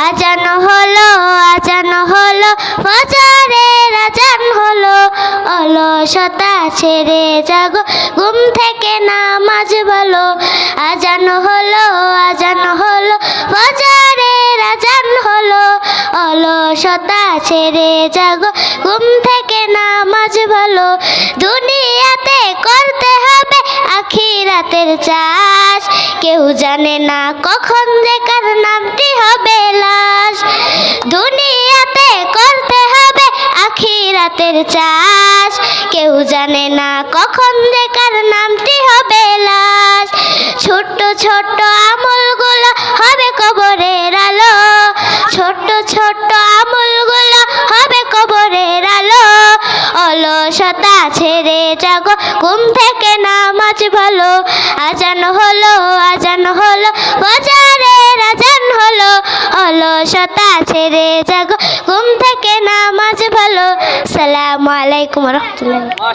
আজান হলো ফজরের আজান হলো, অলসতা ছেড়ে জাগো, ঘুম থেকে নামাজ ভালো। আজান হলো ফজরের আজান হলো, অলসতা ছেড়ে জাগো, ঘুম থেকে নামাজ ভালো। দুনিয়াতে করতে হবে আখিরাতের চাষ, কেউ জানে না কখন যে কার নামটি হবে লাশ। দুনিয়াতে করতে হবে আখিরাতের চাষ, কেউ জানে না কখন যে কার নামটি হবে লাশ। ছোট্ট ছোট্ট আমলগুলো হবে কবরের আলো, ছোট্ট ছোট্ট আমলগুলো হবে কবরের আলো। অলসতা ছেড়ে জাগো, ঘুম থেকে নামাজ ভালো। আজান হলো ফজরের আজান হলো, অলসতা ছেড়ে জাগো, ঘুম থেকে নামাজ ভালো। আসসালামু আলাইকুম ওয়া রাহমাতুল্লাহ।